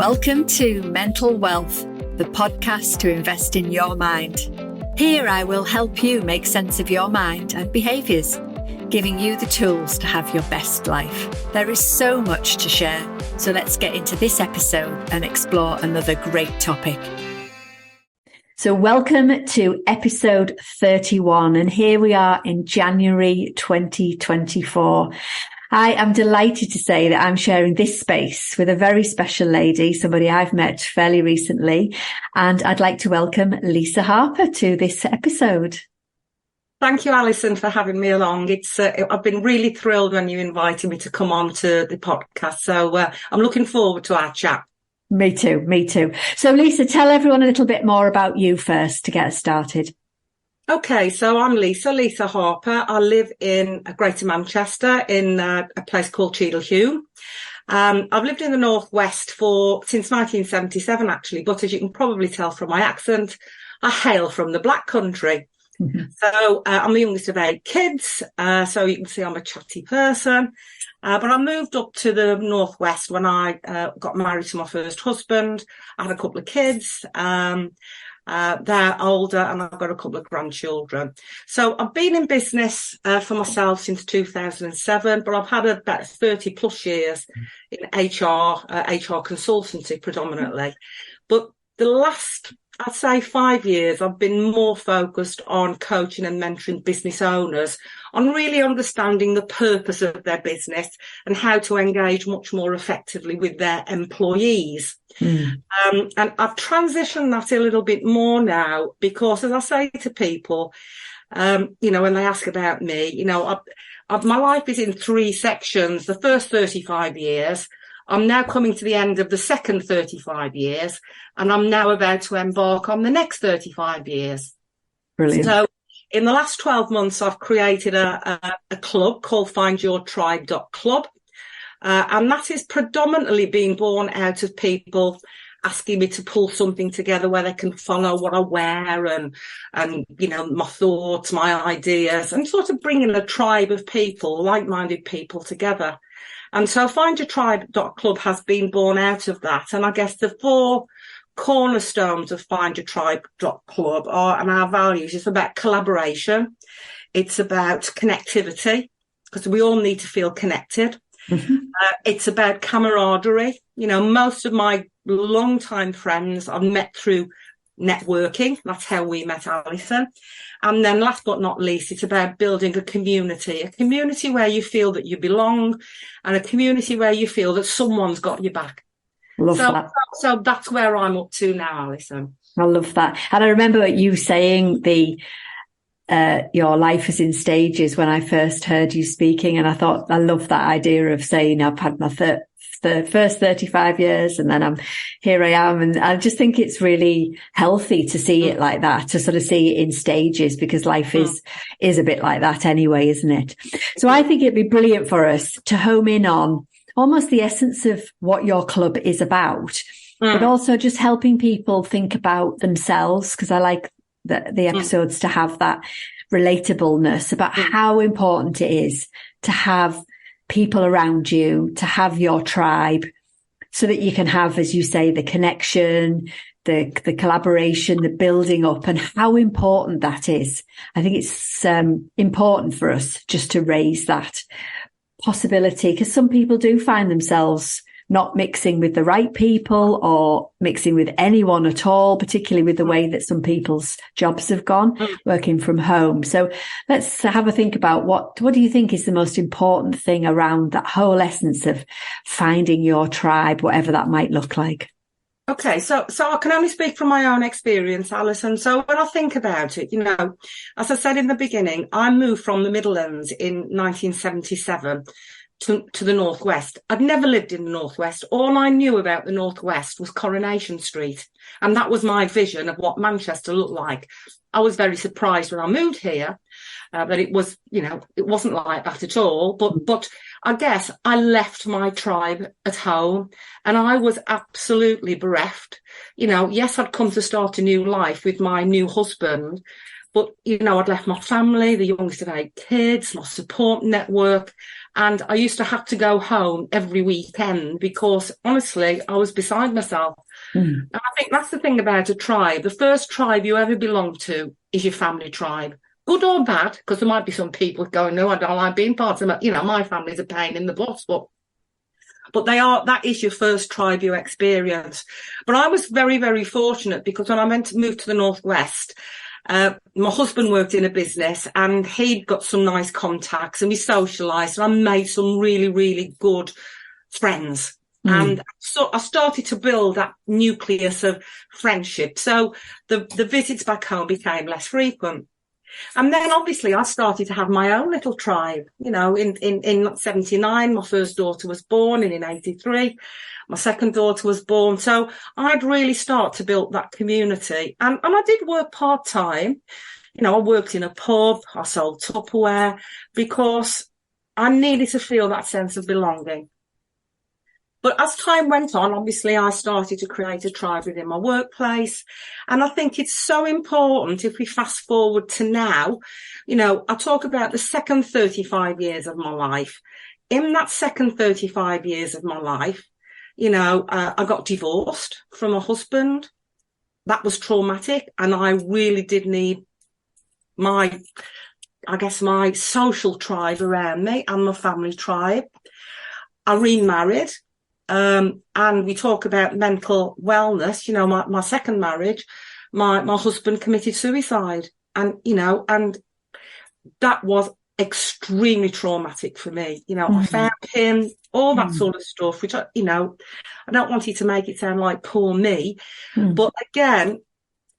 Welcome to Mental Wealth, the podcast to invest in your mind. Here I will help you make sense of your mind and behaviours, giving you the tools to have your best life. There is so much to share, so let's get into this episode and explore another great topic. So welcome to episode 31, and here we are in January 2024. I am delighted to say that I'm sharing this space with a very special lady, somebody I've met fairly recently, and I'd like to welcome Lisa Harper to this episode. Thank you, Alison, for having me along. I've been really thrilled when you invited me to come on to the podcast, so I'm looking forward to our chat. Me too. So Lisa, tell everyone a little bit more about you first to get us started. Okay, so I'm Lisa Harper. I live in Greater Manchester in a place called Cheadle-Hulme. I've lived in the Northwest since 1977, actually, but as you can probably tell from my accent, I hail from the Black Country. Mm-hmm. So I'm the youngest of 8 kids, so you can see I'm a chatty person. But I moved up to the Northwest when I got married to my first husband. I had a couple of kids. They're older and I've got a couple of grandchildren. So I've been in business for myself since 2007, but I've had about 30 plus years in HR consultancy predominantly. But the last, I'd say 5 years, I've been more focused on coaching and mentoring business owners on really understanding the purpose of their business and how to engage much more effectively with their employees. And I've transitioned that a little bit more now because, as I say to people, when they ask about me, my life is in 3 sections. The first 35 years, I'm now coming to the end of the second 35 years, and I'm now about to embark on the next 35 years. Brilliant. So in the last 12 months, I've created a club called findyourtribe.club. And that is predominantly being born out of people asking me to pull something together where they can follow what I wear and my thoughts, my ideas, and sort of bringing a tribe of people, like-minded people together. And so findyourtribe.club has been born out of that. And I guess the 4 cornerstones of findyourtribe.club and our values is about collaboration. It's about connectivity, because we all need to feel connected. Mm-hmm. It's about camaraderie. Most of my long-time friends I've met through networking. That's how we met, Alison. And then last but not least, it's about building a community where you feel that you belong, and a community where you feel that someone's got your back. Love that. So that's where I'm up to now, Alison. I love that. And I remember you saying your life is in stages when I first heard you speaking, and I thought I love that idea of saying I've had my first 35 years and then here I am, and I just think it's really healthy to see it like that, to sort of see it in stages, because life is a bit like that anyway, isn't it? So I think it'd be brilliant for us to home in on almost the essence of what your club is about, but also just helping people think about themselves, because I like the episodes to have that relatableness about how important it is to have people around you, to have your tribe, so that you can have, as you say, the connection, the collaboration, the building up, and how important that is. I think it's important for us just to raise that possibility, because some people do find themselves not mixing with the right people or mixing with anyone at all, particularly with the way that some people's jobs have gone, working from home. So let's have a think about what do you think is the most important thing around that whole essence of finding your tribe, whatever that might look like? Okay, so I can only speak from my own experience, Alison. So when I think about it, as I said in the beginning, I moved from the Midlands in 1977 to the Northwest. I'd never lived in the Northwest. All I knew about the Northwest was Coronation Street. And that was my vision of what Manchester looked like. I was very surprised when I moved here that it was, it wasn't like that at all. But I guess I left my tribe at home and I was absolutely bereft. Yes, I'd come to start a new life with my new husband, But, I'd left my family, the youngest of 8 kids, my support network. And I used to have to go home every weekend because, honestly, I was beside myself. And I think that's the thing about a tribe. The first tribe you ever belong to is your family tribe. Good or bad, because there might be some people going, no, I don't like being part of it. My family's a pain in the butt, but that is your first tribe you experience. But I was very, very fortunate because when I moved to the Northwest, my husband worked in a business and he'd got some nice contacts and we socialised and I made some really, really good friends. And so I started to build that nucleus of friendship. So the visits back home became less frequent. And then obviously I started to have my own little tribe, in 79, my first daughter was born, and in 83, my second daughter was born. So I'd really start to build that community. And I did work part-time. I worked in a pub, I sold Tupperware because I needed to feel that sense of belonging. But as time went on, obviously, I started to create a tribe within my workplace. And I think it's so important if we fast forward to now, I talk about the second 35 years of my life. In that second 35 years of my life, I got divorced from a husband. That was traumatic. And I really did need my social tribe around me and my family tribe. I remarried. And we talk about mental wellness, my second marriage, my husband committed suicide and that was extremely traumatic for me. I found him, all that sort of stuff, which, I don't want you to make it sound like poor me. But again,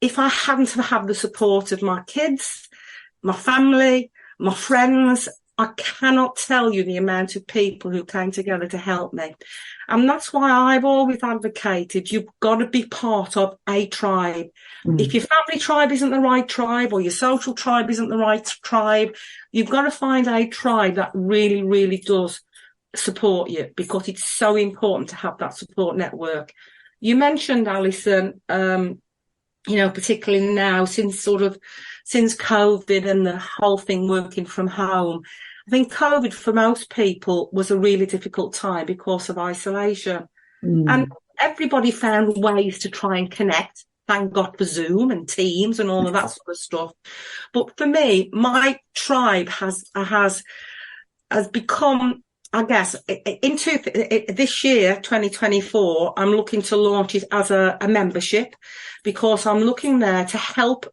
if I hadn't have had the support of my kids, my family, my friends, I cannot tell you the amount of people who came together to help me. And that's why I've always advocated you've got to be part of a tribe. If your family tribe isn't the right tribe or your social tribe isn't the right tribe, you've got to find a tribe that really, really does support you because it's so important to have that support network. You mentioned, Alison, particularly now since COVID and the whole thing working from home. I think COVID for most people was a really difficult time because of isolation. And everybody found ways to try and connect. Thank God for Zoom and Teams and all of that sort of stuff. But for me, my tribe has become, I guess, this year, 2024, I'm looking to launch it as a membership because I'm looking there to help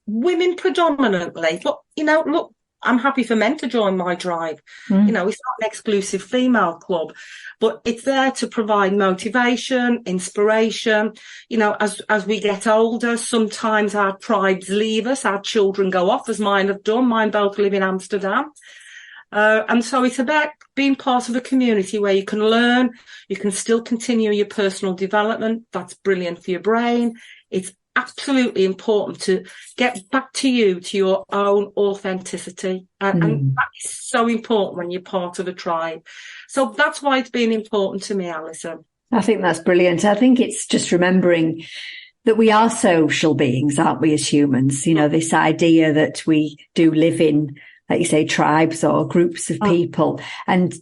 women predominantly. But, look, I'm happy for men to join my tribe. It's not an exclusive female club, but it's there to provide motivation, inspiration. As we get older, sometimes our tribes leave us, our children go off, as mine have done. Mine both live in Amsterdam. And so it's about being part of a community where you can learn, you can still continue your personal development. That's brilliant for your brain. It's absolutely important to get back to your own authenticity. And that is so important when you're part of a tribe. So that's why it's been important to me, Alison. I think that's brilliant. I think it's just remembering that we are social beings, aren't we, as humans? This idea that we do live in, like you say, tribes or groups of people and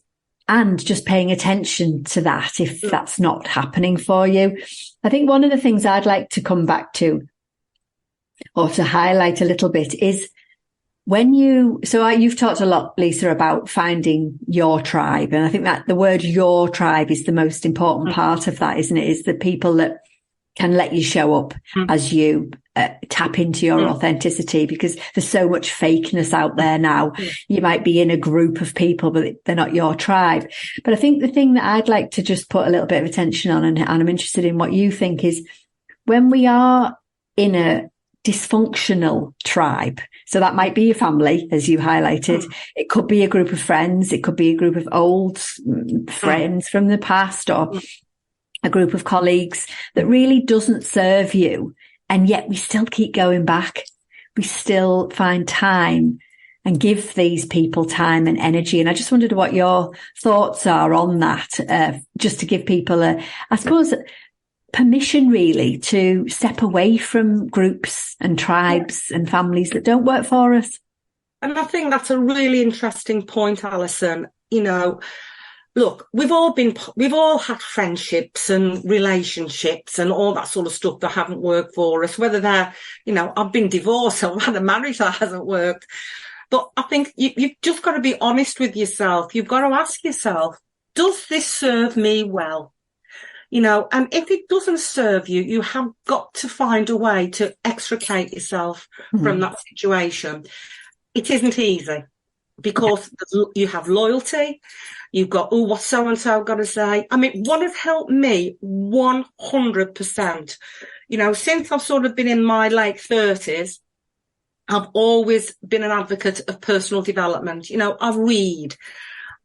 just paying attention to that if that's not happening for you. I think one of the things I'd like to come back to or to highlight a little bit is you've talked a lot, Lisa, about finding your tribe. And I think that the word your tribe is the most important part of that, isn't it? Is the people that can let you show up as you tap into your authenticity, because there's so much fakeness out there now. You might be in a group of people, but they're not your tribe. But I think the thing that I'd like to just put a little bit of attention on, and I'm interested in what you think, is when we are in a dysfunctional tribe. So that might be your family, as you highlighted. It could be a group of friends. It could be a group of old friends from the past, or a group of colleagues that really doesn't serve you. And yet we still keep going back. We still find time and give these people time and energy. And I just wondered what your thoughts are on that, just to give people I suppose, permission really to step away from groups and tribes and families that don't work for us. And I think that's a really interesting point, Alison. You know, look, we've all had friendships and relationships and all that sort of stuff that haven't worked for us, whether they're, you know, I've been divorced, I've had a marriage that hasn't worked. But I think you've just got to be honest with yourself. You've got to ask yourself, does this serve me well? You know, and if it doesn't serve you, you have got to find a way to extricate yourself from that situation. It isn't easy because you have loyalty. You've got, oh, what's so-and-so got to say? I mean, what has helped me 100%, you know, since I've sort of been in my late 30s, I've always been an advocate of personal development. You know, I read.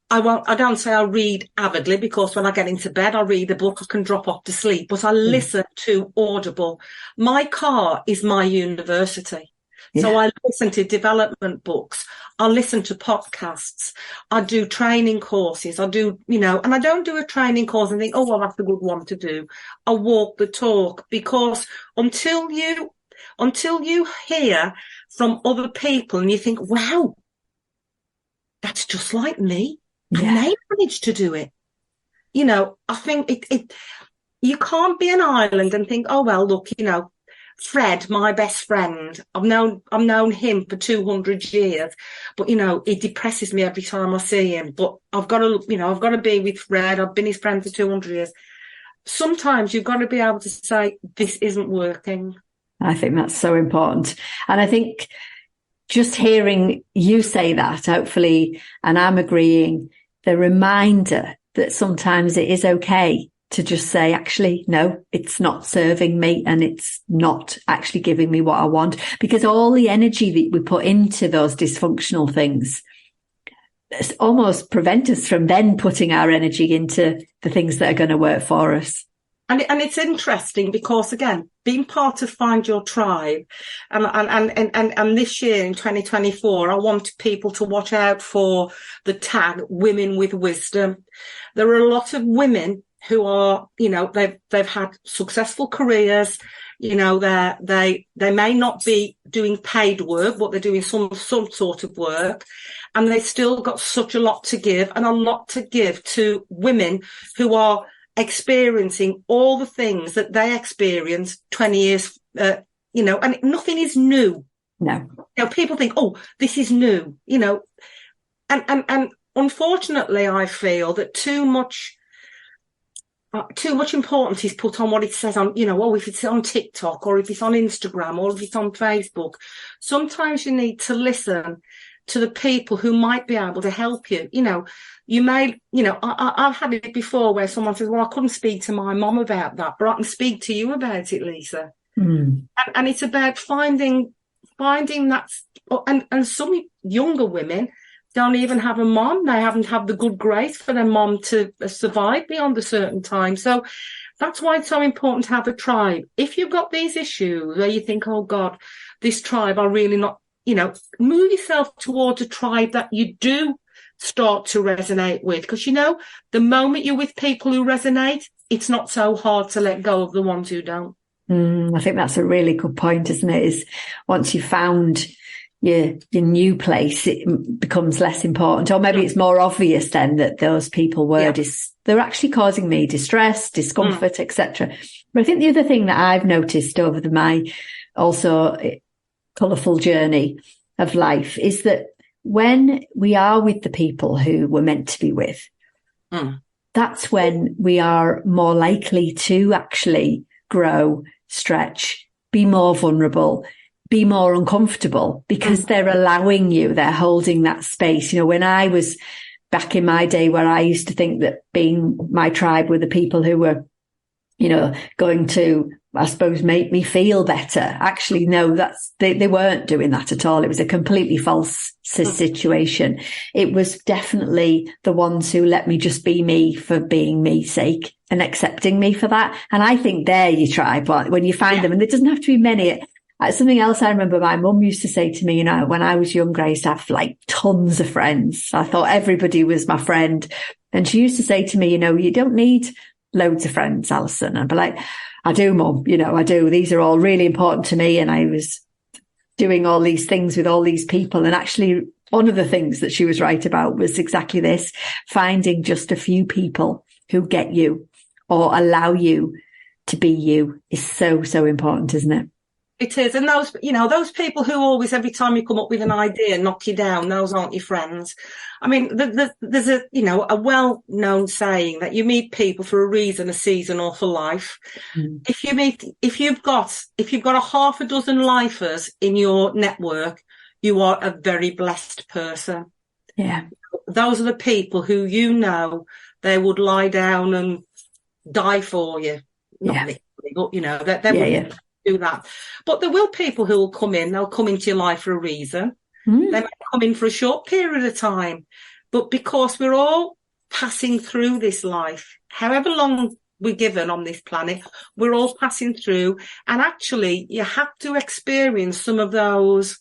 I don't say I read avidly because when I get into bed, I read a book, I can drop off to sleep, but I listen to Audible. My car is my university. Yeah. So I listen to development books. I listen to podcasts. I do training courses. I do, you know, and I don't do a training course and think, oh, well, that's a good one to do. I walk the talk because until you hear from other people and you think, wow, that's just like me. Yeah. And they managed to do it. You know, I think you can't be an island and think, oh, well, look, you know, Fred, my best friend, I've known him for 200 years, but, you know, it depresses me every time I see him. But I've got to be with Fred. I've been his friend for 200 years. Sometimes you've got to be able to say, this isn't working. I think that's so important. And I think just hearing you say that, hopefully, and I'm agreeing, the reminder that sometimes it is okay to just say, actually, no, it's not serving me and it's not actually giving me what I want, because all the energy that we put into those dysfunctional things almost prevent us from then putting our energy into the things that are going to work for us. And it's interesting because, again, being part of Find Your Tribe, and this year in 2024, I want people to watch out for the tag Women with Wisdom. There are a lot of women who are, you know, they've had successful careers. You know, they may not be doing paid work, but they're doing some sort of work, and they've still got such a lot to give, and a lot to give to women who are experiencing all the things that they experienced 20 years, you know, and nothing is new. No. You know, people think, oh, this is new, you know, and unfortunately, I feel that too much importance is put on what it says on, you know, oh, if it's on TikTok or if it's on Instagram or if it's on Facebook. Sometimes you need to listen to the people who might be able to help you. You know, you may, you know, I've had it before where someone says, well, I couldn't speak to my mom about that, but I can speak to you about it, Lisa. And it's about finding that, and some younger women don't even have a mom. They haven't had the good grace for their mom to survive beyond a certain time. So that's why it's so important to have a tribe. If you've got these issues where you think, oh God, this tribe are really not, you know, move yourself towards a tribe that you do start to resonate with. Because, you know, the moment you're with people who resonate, it's not so hard to let go of the ones who don't. I think that's a really good point, isn't it? Is once you've found your new place, it becomes less important. Or maybe it's more obvious then that those people were they're actually causing me distress, discomfort, etc. But I think the other thing that I've noticed over my also colourful journey of life is that when we are with the people who we're meant to be with, that's when we are more likely to actually grow, stretch, be more vulnerable, be more uncomfortable, because they're allowing you, they're holding that space. You know, when I was back in my day where I used to think that being my tribe were the people who were, you know, going to, I suppose, make me feel better. Actually, no, they weren't doing that at all. It was a completely false situation. It was definitely the ones who let me just be me for being me's sake and accepting me for that. And I think they're your tribe when you find them, and there doesn't have to be many. Something else I remember my mum used to say to me, you know, when I was younger, I used to have like tons of friends. I thought everybody was my friend. And she used to say to me, you know, you don't need loads of friends, Alison. And I'd be like, I do, Mum, I do. These are all really important to me. And I was doing all these things with all these people. And actually, one of the things that she was right about was exactly this: finding just a few people who get you or allow you to be you is so, so important, isn't it? It is. And those people who always, every time you come up with an idea, knock you down, those aren't your friends. I mean, there's a well-known saying that you meet people for a reason, a season, or for life. Mm. If you've got a half a dozen lifers in your network, you are a very blessed person. Yeah. Those are the people who, they would lie down and die for you. Not literally, but, they would do that. But there will people who will come in, they'll come into your life for a reason. Mm. They might come in for a short period of time. But because we're all passing through this life, however long we're given on this planet, we're all passing through. And actually, you have to experience some of those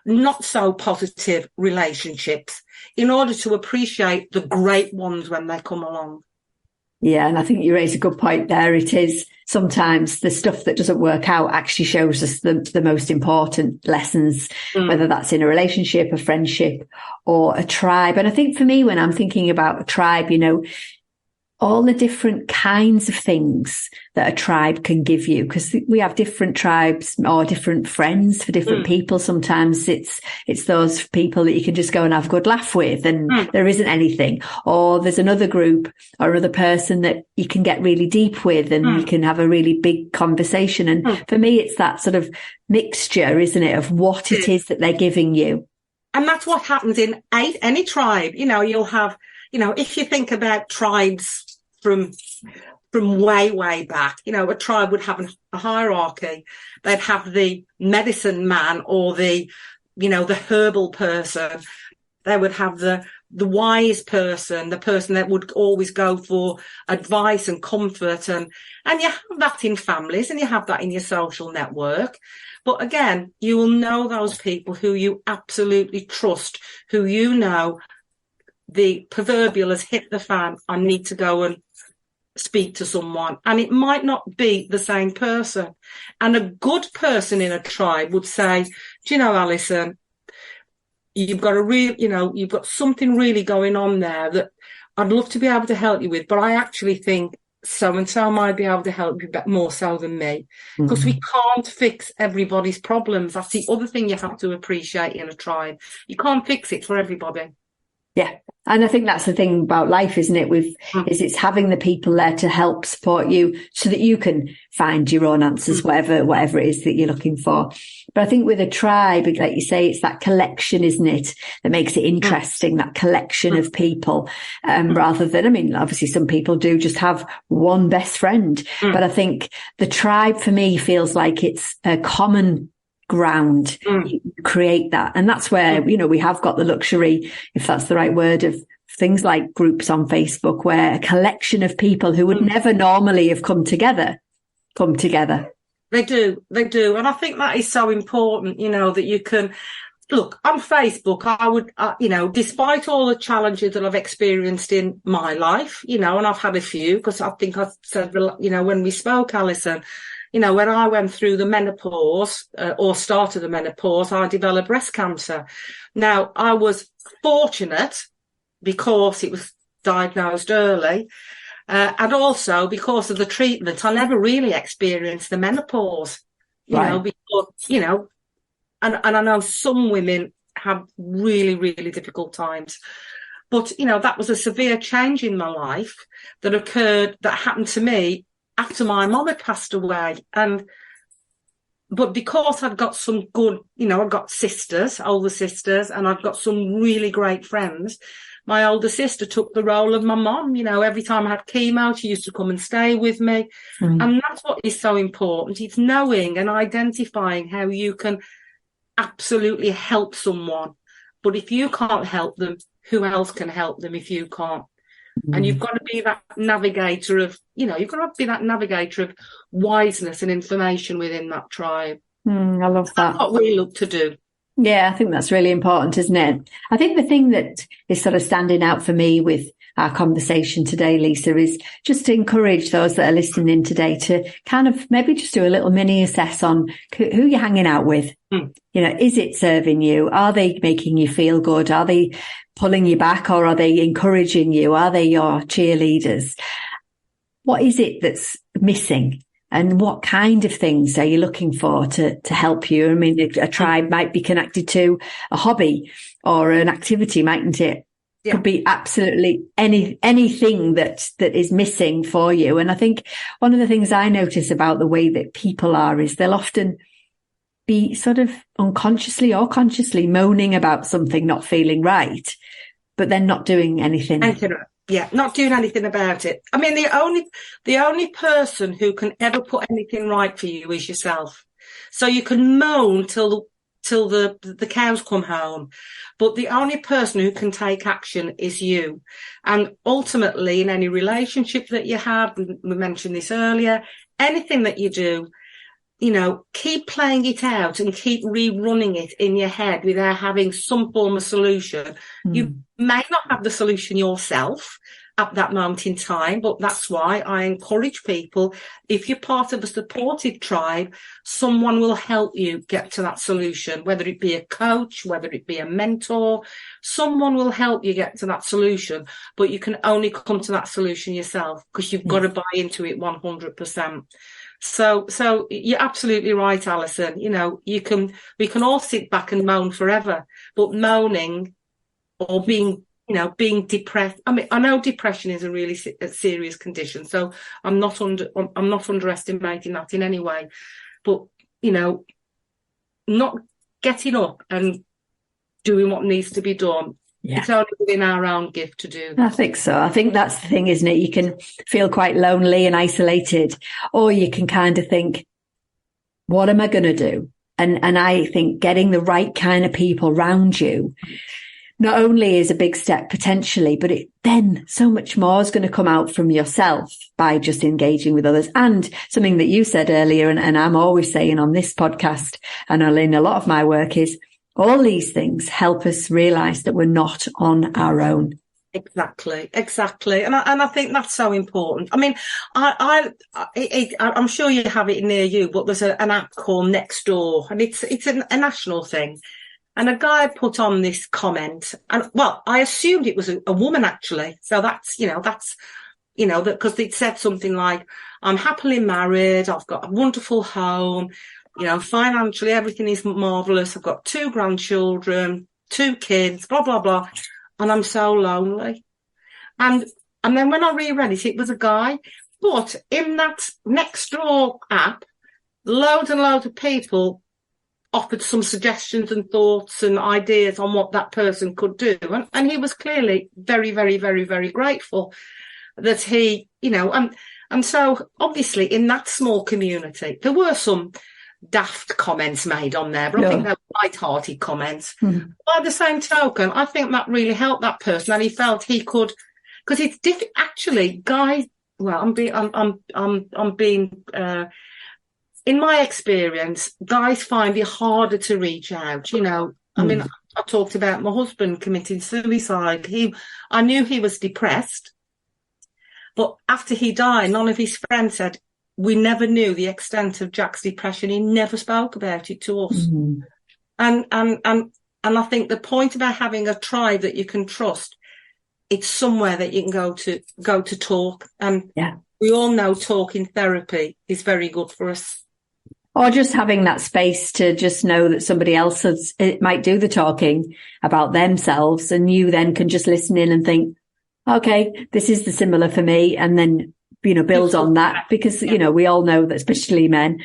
not so positive relationships in order to appreciate the great ones when they come along. Yeah, and I think you raise a good point there. It is sometimes the stuff that doesn't work out actually shows us the most important lessons, whether that's in a relationship, a friendship, or a tribe. And I think for me, when I'm thinking about a tribe, all the different kinds of things that a tribe can give you, because we have different tribes or different friends for different people. Sometimes it's those people that you can just go and have a good laugh with and there isn't anything, or there's another group or another person that you can get really deep with and you can have a really big conversation. And for me, it's that sort of mixture, isn't it, of what it is that they're giving you. And that's what happens in any tribe. You'll have, if you think about tribes from way, way back, a tribe would have a hierarchy. They'd have the medicine man or the herbal person. They would have the wise person, the person that would always go for advice and comfort. And you have that in families and you have that in your social network. But again, you will know those people who you absolutely trust, who the proverbial has hit the fan. I need to go and speak to someone, and it might not be the same person. And a good person in a tribe would say, do you know, Alison, you've got you've got something really going on there that I'd love to be able to help you with, but I actually think so-and-so might be able to help you more so than me, because we can't fix everybody's problems. That's the other thing you have to appreciate in a tribe. You can't fix it for everybody. Yeah. And I think that's the thing about life, isn't it? Is it's having the people there to help support you so that you can find your own answers, whatever it is that you're looking for. But I think with a tribe, like you say, it's that collection, isn't it, that makes it interesting, that collection of people, rather than, obviously some people do just have one best friend. But I think the tribe for me feels like it's a common ground. You create that, and that's where we have got the luxury, if that's the right word, of things like groups on Facebook where a collection of people who would never normally have come together. They do, and I think that is so important, that you can look on Facebook. I would despite all the challenges that I've experienced in my life, and I've had a few, because I think I said, when we spoke, Alison, when I went through the menopause or started the menopause, I developed breast cancer. Now, I was fortunate because it was diagnosed early, and also because of the treatment. I never really experienced the menopause, because, and I know some women have really, really difficult times. But, that was a severe change in my life that happened to me after my mum had passed away. But because I'd got some good, I've got sisters, older sisters, and I've got some really great friends. My older sister took the role of my mum. Every time I had chemo, she used to come and stay with me. And that's what is so important. It's knowing and identifying how you can absolutely help someone. But if you can't help them, who else can help them if you can't? And you've got to be that navigator of, wiseness and information within that tribe. I love that. That's what we look to do. Yeah, I think that's really important, isn't it? I think the thing that is sort of standing out for me with our conversation today, Lisa, is just to encourage those that are listening today to kind of maybe just do a little mini assess on who you're hanging out with. Is it serving you? Are they making you feel good? Are they pulling you back, or are they encouraging you? Are they your cheerleaders? What is it that's missing? And what kind of things are you looking for to help you? I mean, a tribe might be connected to a hobby or an activity, mightn't it? Yeah. Could be absolutely anything that is missing for you. And I think one of the things I notice about the way that people are is they'll often be sort of unconsciously or consciously moaning about something not feeling right, but then not doing anything. Yeah, not doing anything about it. I mean, the only person who can ever put anything right for you is yourself. So you can moan till the cows come home, but the only person who can take action is you. And ultimately, in any relationship that you have, we mentioned this earlier, anything that you do, keep playing it out and keep rerunning it in your head without having some form of solution. You may not have the solution yourself at that moment in time, but that's why I encourage people, if you're part of a supportive tribe, someone will help you get to that solution, whether it be a coach, whether it be a mentor, someone will help you get to that solution, but you can only come to that solution yourself, because you've got to buy into it 100%. So you're absolutely right, Alison. We can all sit back and moan forever, but moaning or being depressed. I mean, I know depression is a really serious condition, so I'm not underestimating that in any way, but not getting up and doing what needs to be done. Yeah. It's only within our own gift to do that. I think so. I think that's the thing, isn't it? You can feel quite lonely and isolated, or you can kind of think, what am I going to do? And I think getting the right kind of people around you not only is a big step potentially, but then so much more is going to come out from yourself by just engaging with others. And something that you said earlier, and I'm always saying on this podcast and in a lot of my work, is all these things help us realize that we're not on our own. Exactly. And I think that's so important. I mean, I'm sure you have it near you, but there's an app called Nextdoor, and it's a national thing. And a guy put on this comment, and I assumed it was a woman actually. So that's because it said something like, I'm happily married, I've got a wonderful home, financially everything is marvelous, I've got 2 grandchildren, 2 kids, blah, blah, blah. And I'm so lonely. And then when I reread it, it was a guy. But in that Nextdoor app, loads and loads of people offered some suggestions and thoughts and ideas on what that person could do. And he was clearly very, very, very, very grateful that he, and so obviously in that small community, there were some daft comments made on there, but I think they were light-hearted comments. Mm-hmm. By the same token, I think that really helped that person, and he felt he could, because it's different. Actually, guys, I'm being. In my experience, guys find it harder to reach out. I mean, I talked about my husband committing suicide. I knew he was depressed, but after he died, none of his friends said, we never knew the extent of Jack's depression. He never spoke about it to us. Mm-hmm. And I think the point about having a tribe that you can trust, it's somewhere that you can go to talk. And we all know talking therapy is very good for us. Or just having that space to just know that somebody else it might do the talking about themselves, and you then can just listen in and think, okay, this is the similar for me. And then build on that, because, we all know that especially men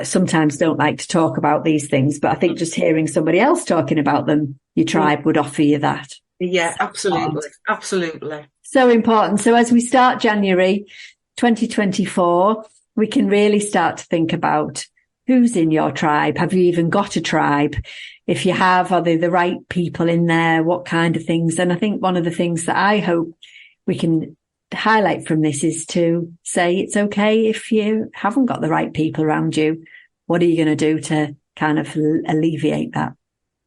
sometimes don't like to talk about these things. But I think just hearing somebody else talking about them, your tribe would offer you that. Yeah, absolutely. Absolutely. So important. So as we start January 2024, we can really start to think about who's in your tribe. Have you even got a tribe? If you have, are they the right people in there? What kind of things? And I think one of the things that I hope we can highlight from this is to say it's okay if you haven't got the right people around you. What are you going to do to kind of alleviate that?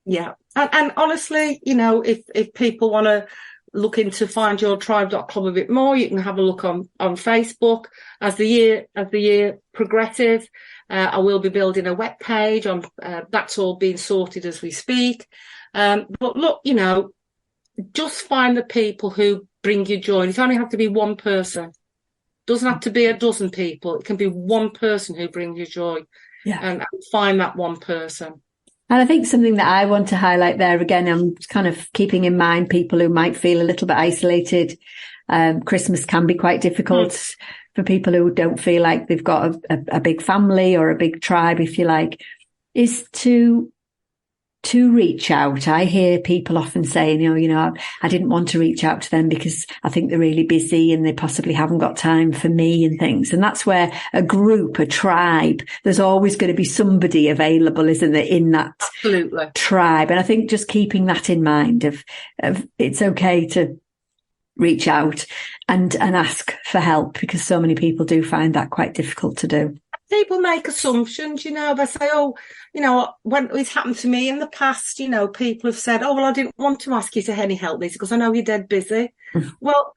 Yeah. And honestly, if people want to looking to find your tribe.club a bit more, you can have a look on Facebook. As the year progresses, I will be building a web page on, that's all being sorted as we speak. But look, just find the people who bring you joy. It only have to be one person. It doesn't have to be a dozen people. It can be one person who brings you joy. Yeah. And find that one person. And I think something that I want to highlight there, again, I'm kind of keeping in mind people who might feel a little bit isolated. Christmas can be quite difficult for people who don't feel like they've got a big family or a big tribe, if you like, is to reach out. I hear people often saying, I didn't want to reach out to them because I think they're really busy and they possibly haven't got time for me and things. And that's where a group, a tribe, there's always going to be somebody available, isn't there, in that Absolutely. Tribe. And I think just keeping that in mind of it's okay to reach out and ask for help, because so many people do find that quite difficult to do. People make assumptions, they say, when it's happened to me in the past, people have said, oh, well, I didn't want to ask you to any help this because I know you're dead busy. Well,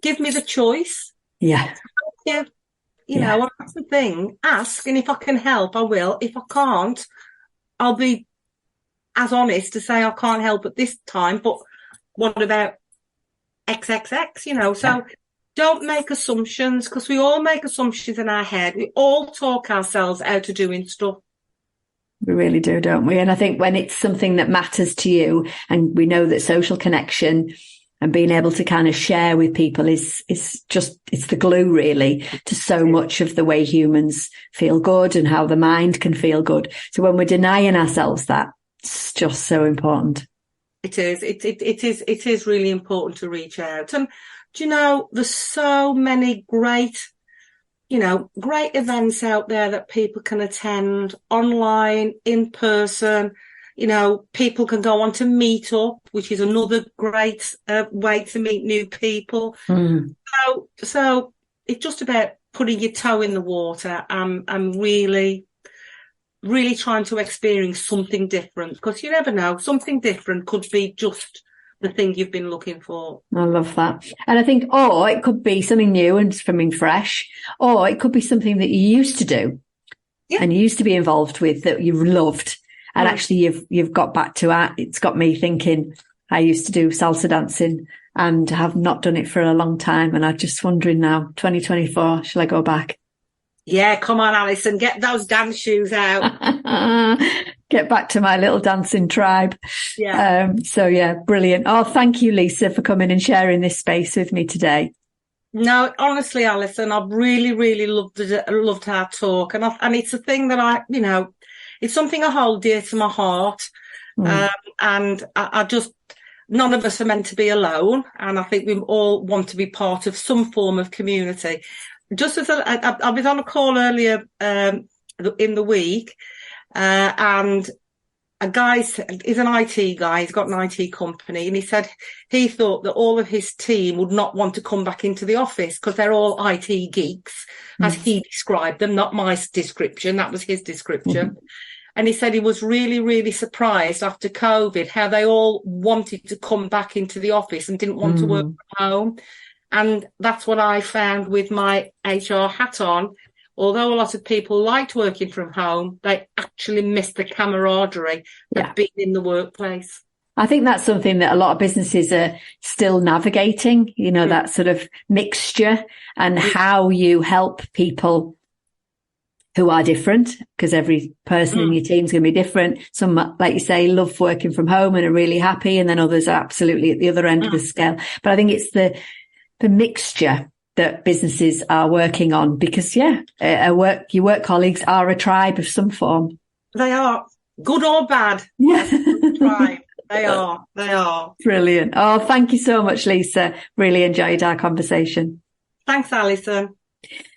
give me the choice. Yeah. Yeah. And that's the thing. Ask, and if I can help, I will. If I can't, I'll be as honest to say I can't help at this time, but what about XXX, so... Yeah. Don't make assumptions, because we all make assumptions in our head. We all talk ourselves out of doing stuff. We really do, don't we? And I think when it's something that matters to you, and we know that social connection and being able to kind of share with people is just, it's the glue really to so much of the way humans feel good and how the mind can feel good. So when we're denying ourselves that, it's just so important. It is. It is really important to reach out. And there's so many great events out there that people can attend online, in person. People can go on to Meetup, which is another great way to meet new people. So it's just about putting your toe in the water and really, really trying to experience something different, because you never know, something different could be just the thing you've been looking for. I love that. And I think, it could be something new and something fresh, or it could be something that you used to do and you used to be involved with that you loved. And actually you've got back to it. It's got me thinking, I used to do salsa dancing and have not done it for a long time. And I'm just wondering now, 2024, shall I go back? Yeah, come on, Alison, get those dance shoes out. Get back to my little dancing tribe. Yeah. Brilliant. Oh, thank you, Lisa, for coming and sharing this space with me today. No, honestly, Alison, I've really, really loved our talk. And it's a thing that it's something I hold dear to my heart. And I just, none of us are meant to be alone. And I think we all want to be part of some form of community. Just as I was on a call earlier in the week, and a guy he's an IT guy. He's got an IT company, and he said he thought that all of his team would not want to come back into the office because they're all IT geeks, as he described them. Not my description; that was his description. And he said he was really, really surprised after COVID how they all wanted to come back into the office and didn't want to work from home. And that's what I found with my HR hat on. Although a lot of people liked working from home, they actually missed the camaraderie of being in the workplace. I think that's something that a lot of businesses are still navigating, that sort of mixture, and how you help people who are different, because every person in your team is going to be different. Some, like you say, love working from home and are really happy, and then others are absolutely at the other end of the scale. But I think it's the mixture that businesses are working on, because your work colleagues are a tribe of some form. They are, good or bad. Yeah. Tribe. They are. Brilliant. Oh, thank you so much, Lisa. Really enjoyed our conversation. Thanks, Alison.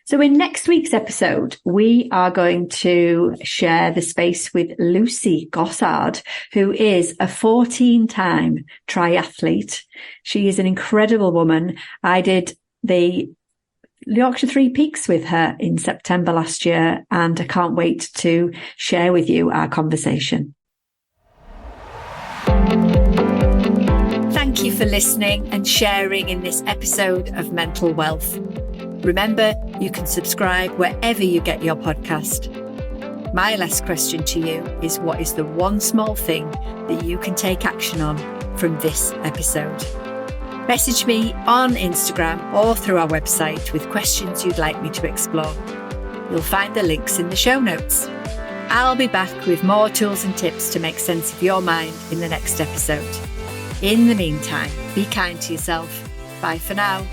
So in next week's episode, we are going to share the space with Lucy Gossard, who is a 14-time triathlete. She is an incredible woman. I did the Yorkshire Three Peaks with her in September last year, and I can't wait to share with you our conversation. Thank Thank you for listening and sharing in this episode of Mental Wealth. Remember, you can subscribe wherever you get your podcast. My last question to you is, what is the one small thing that you can take action on from this episode? Message me on Instagram or through our website with questions you'd like me to explore. You'll find the links in the show notes. I'll be back with more tools and tips to make sense of your mind in the next episode. In the meantime, be kind to yourself. Bye for now.